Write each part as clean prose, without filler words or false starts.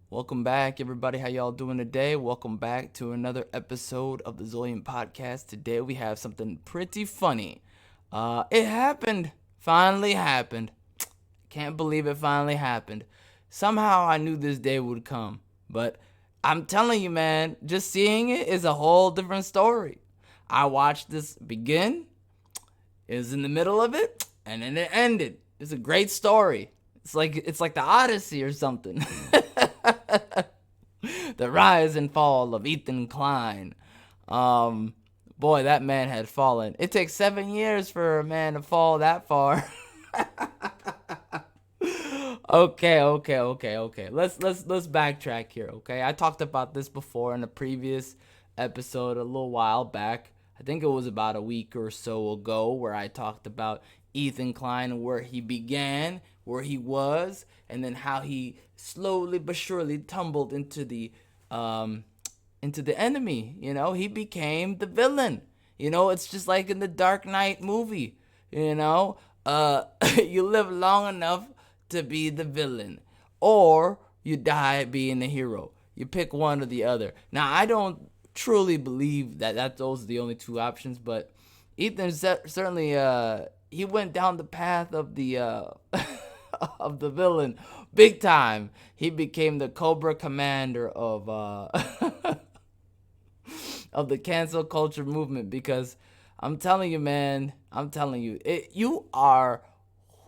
Welcome back, everybody. How y'all doing today? Welcome back to another episode of the Zillion Podcast. Today we have something pretty funny. It happened. Finally happened. Can't believe it finally happened. Somehow I knew this day would come. But I'm telling you, man, just seeing it is a whole different story. I watched this begin, it was in the middle of it, and then it ended. It's a great story. It's like the Odyssey or something. The rise and fall of Ethan Klein. Um, Boy, that man had fallen. It takes 7 years for a man to fall that far. Okay. Let's backtrack here. Okay, I talked about this before in a previous episode a little while back. I think it was about a week or so ago where I talked about Ethan Klein and where he began, where he was, and then how he slowly but surely tumbled um into the enemy. He became the villain. It's just like in the Dark Knight movie. You know, you live long enough to be the villain, or you die being the hero. You pick one or the other. Now, I don't truly believe that those are the only two options, but Ethan certainly he went down the path of the of the villain big time. He became the Cobra Commander of of the cancel culture movement, because I'm telling you, man, you are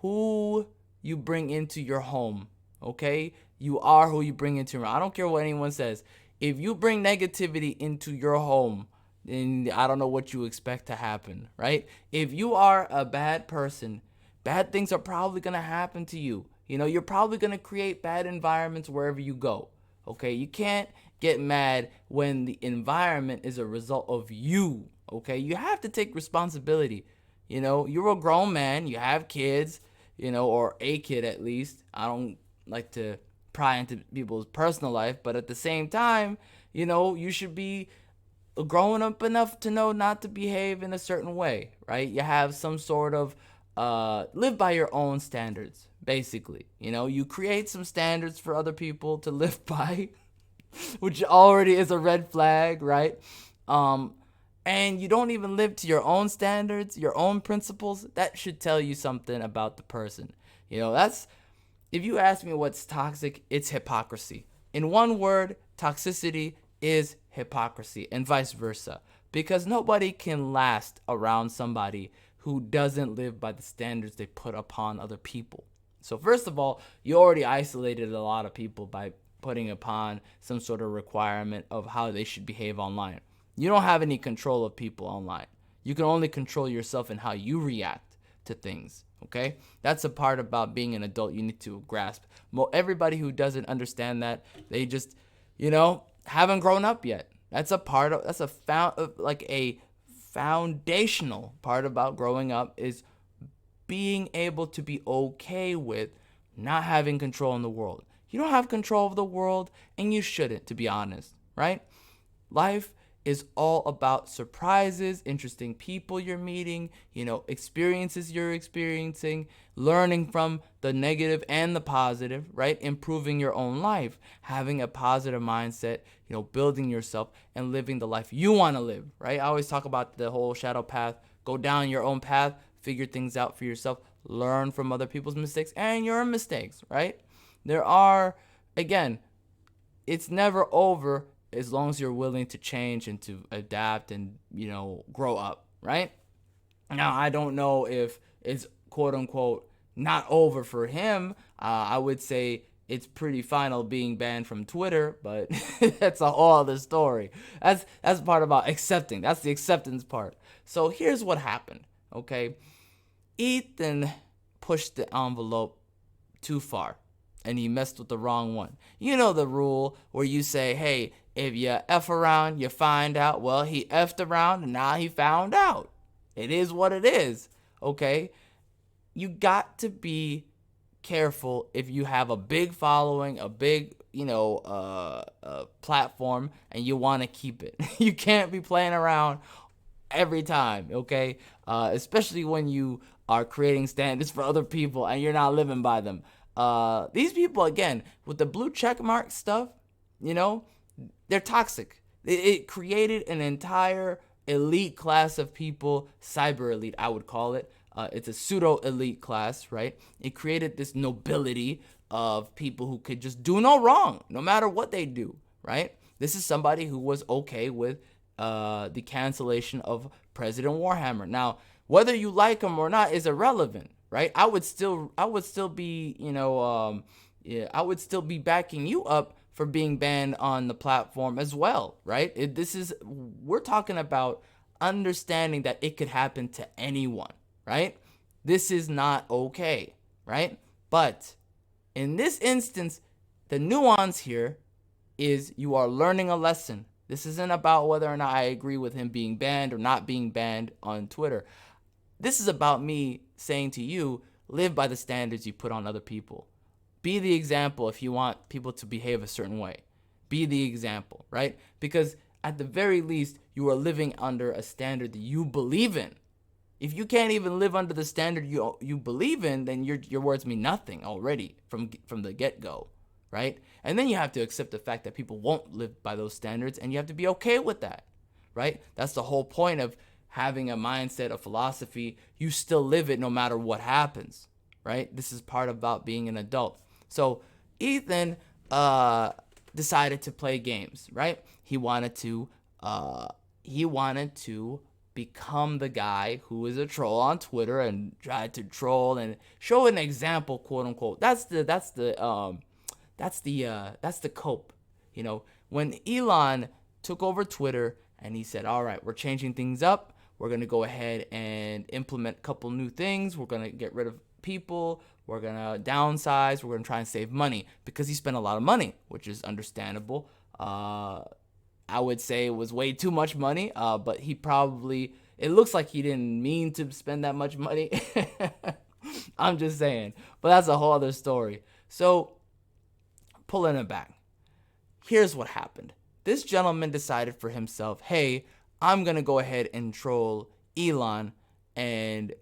who you bring into your home, okay? You are who you bring into your home. I don't care what anyone says. If you bring negativity into your home, then I don't know what you expect to happen, right? If you are a bad person, bad things are probably going to happen to you. You're probably going to create bad environments wherever you go. Okay, you can't get mad when the environment is a result of you. Okay, you have to take responsibility. You're a grown man, you have kids, or a kid at least. I don't like to pry into people's personal life, but at the same time, you should be grown up enough to know not to behave in a certain way, right? You have some sort of live by your own standards, basically. You create some standards for other people to live by, which already is a red flag, right? Um, and you don't even live to your own standards, your own principles. That should tell you something about the person. That's, if you ask me what's toxic, it's hypocrisy. In one word, toxicity is hypocrisy, and vice versa. Because nobody can last around somebody who doesn't live by the standards they put upon other people. So first of all, you already isolated a lot of people by putting upon some sort of requirement of how they should behave online. You don't have any control of people online. You can only control yourself and how you react to things. Okay, that's a part about being an adult you need to grasp. Everybody who doesn't understand that, they just, haven't grown up yet. That's a foundational part about growing up, is being able to be okay with not having control in the world. You don't have control of the world, and you shouldn't, to be honest, right? Life is all about surprises, interesting people you're meeting, experiences you're experiencing, learning from the negative and the positive, right? Improving your own life, having a positive mindset, building yourself and living the life you want to live, right? I always talk about the whole shadow path. Go down your own path, figure things out for yourself, learn from other people's mistakes and your mistakes, right? There are, again, it's never over as long as you're willing to change and to adapt and, grow up, right? Now, I don't know if it's quote unquote not over for him. I would say it's pretty final being banned from Twitter, but that's a whole other story. That's part about accepting. That's the acceptance part. So here's what happened, okay? Ethan pushed the envelope too far, and he messed with the wrong one. You know the rule where you say, hey, if you F around, you find out. Well, he F'd around, and now he found out. It is what it is, okay? You got to be careful if you have a big following, a big, platform, and you want to keep it. You can't be playing around every time, okay? Especially when you are creating standards for other people and you're not living by them. These people, again, with the blue check mark stuff, you know, they're toxic. It created an entire elite class of people, cyber elite, I would call it. It's a pseudo elite class, right? It created this nobility of people who could just do no wrong, no matter what they do, right? This is somebody who was okay with the cancellation of President Warhammer. Now, whether you like him or not is irrelevant, right? I would still be, yeah, I would still be backing you up for being banned on the platform as well, right? We're talking about understanding that it could happen to anyone, right? This is not okay, right? But in this instance, the nuance here is you are learning a lesson. This isn't about whether or not I agree with him being banned or not being banned on Twitter. This is about me saying to you, live by the standards you put on other people. Be the example if you want people to behave a certain way. Be the example, right? Because at the very least, you are living under a standard that you believe in. If you can't even live under the standard you believe in, then your words mean nothing already from the get-go, right? And then you have to accept the fact that people won't live by those standards, and you have to be okay with that, right? That's the whole point of having a mindset, a philosophy. You still live it no matter what happens, right? This is part about being an adult. So Ethan decided to play games, right? He wanted to become the guy who is a troll on Twitter and tried to troll and show an example, quote unquote. That's the cope. You know, when Elon took over Twitter and he said, all right, we're changing things up. We're going to go ahead and implement a couple new things. We're going to get rid of people. We're going to downsize. We're going to try and save money because he spent a lot of money, which is understandable. I would say it was way too much money, but it looks like he didn't mean to spend that much money. I'm just saying. But that's a whole other story. So, pulling it back. Here's what happened. This gentleman decided for himself, hey, I'm going to go ahead and troll Elon. And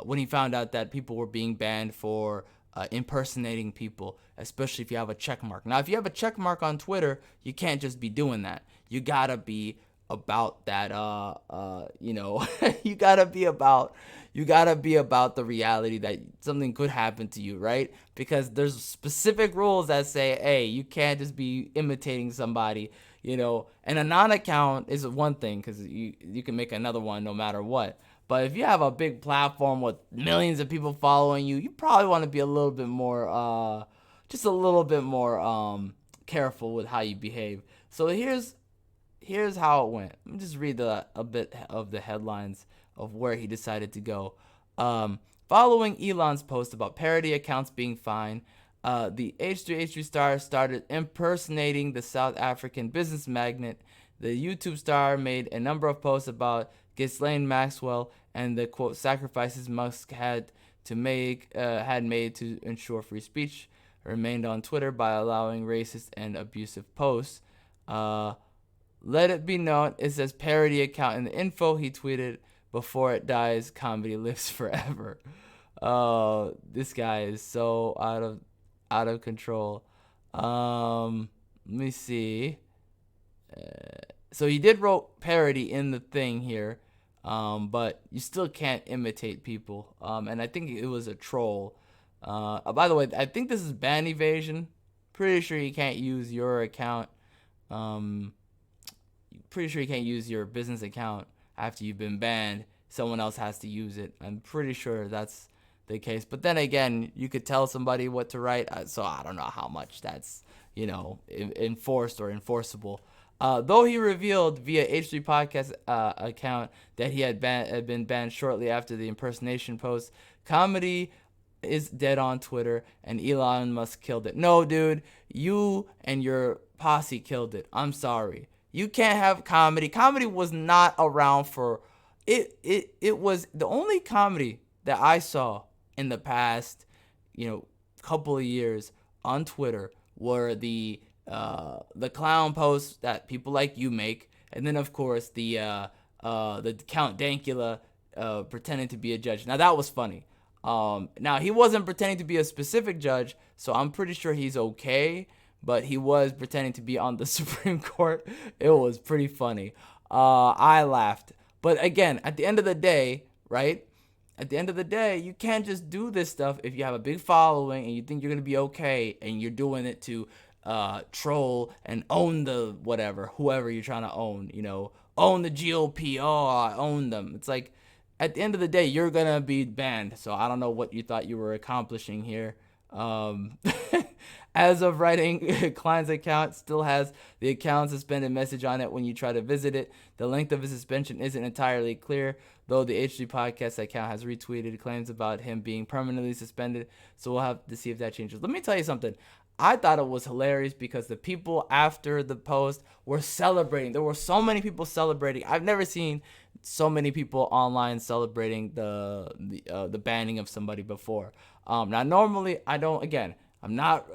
when he found out that people were being banned for impersonating people, especially if you have a check mark. Now, if you have a check mark on Twitter, you can't just be doing that. You gotta be about that. You gotta be about the reality that something could happen to you, right? Because there's specific rules that say, hey, you can't just be imitating somebody. And a non-account is one thing because you can make another one no matter what. But if you have a big platform with millions of people following you, you probably want to be a little bit more, careful with how you behave. So here's how it went. Let me just read a bit of the headlines of where he decided to go. Following Elon's post about parody accounts being fined, the H3 star started impersonating the South African business magnate. The YouTube star made a number of posts about Ghislaine Maxwell and the quote sacrifices Musk had made to ensure free speech. Remained on Twitter by allowing racist and abusive posts. Let it be known, it says parody account in the info. He tweeted, "Before it dies, comedy lives forever." Oh, this guy is so out of control. Let me see. So he did wrote parody in the thing here, but you still can't imitate people. And I think it was a troll. By the way, I think this is ban evasion. Pretty sure you can't use your account. Pretty sure you can't use your business account after you've been banned. Someone else has to use it. I'm pretty sure that's the case. But then again, you could tell somebody what to write. So I don't know how much that's, enforced or enforceable. Though he revealed via H3 Podcast account that he had been banned shortly after the impersonation post, comedy is dead on Twitter and Elon Musk killed it. No, dude, you and your posse killed it. I'm sorry. You can't have comedy. Comedy was not around for it. It was the only comedy that I saw in the past, couple of years on Twitter were the clown posts that people like you make, and then of course the the Count Dankula pretending to be a judge. Now that was funny. Now he wasn't pretending to be a specific judge, so I'm pretty sure he's okay. But he was pretending to be on the Supreme Court. It was pretty funny. I laughed. But again, at the end of the day, right? At the end of the day, you can't just do this stuff if you have a big following and you think you're gonna be okay and you're doing it to troll and own the whatever, whoever you're trying to own. Own the GOP. Oh, I own them. It's like at the end of the day, you're gonna be banned. So I don't know what you thought you were accomplishing here. Um, as of writing, Klein's account still has the account suspended message on it when you try to visit it. The length of his suspension isn't entirely clear, though the H3 podcast account has retweeted claims about him being permanently suspended. So we'll have to see if that changes. Let me tell you something. I thought it was hilarious because the people after the post were celebrating. There were so many people celebrating. I've never seen so many people online celebrating the banning of somebody before. Now normally I don't. Again, I'm not.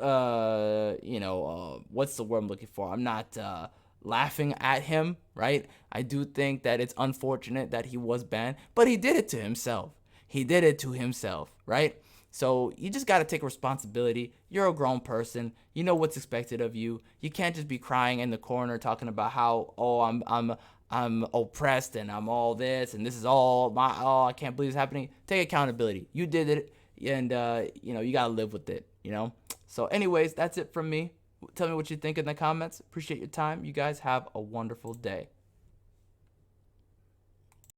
What's the word I'm looking for? I'm not laughing at him, right? I do think that it's unfortunate that he was banned, but he did it to himself. He did it to himself, right? So you just got to take responsibility. You're a grown person. You know what's expected of you. You can't just be crying in the corner talking about how, oh, I'm oppressed and I'm all this and this is all my, oh, I can't believe it's happening. Take accountability. You did it, and you got to live with it. So anyways, that's it from me. Tell me what you think in the comments. Appreciate your time. You guys have a wonderful day.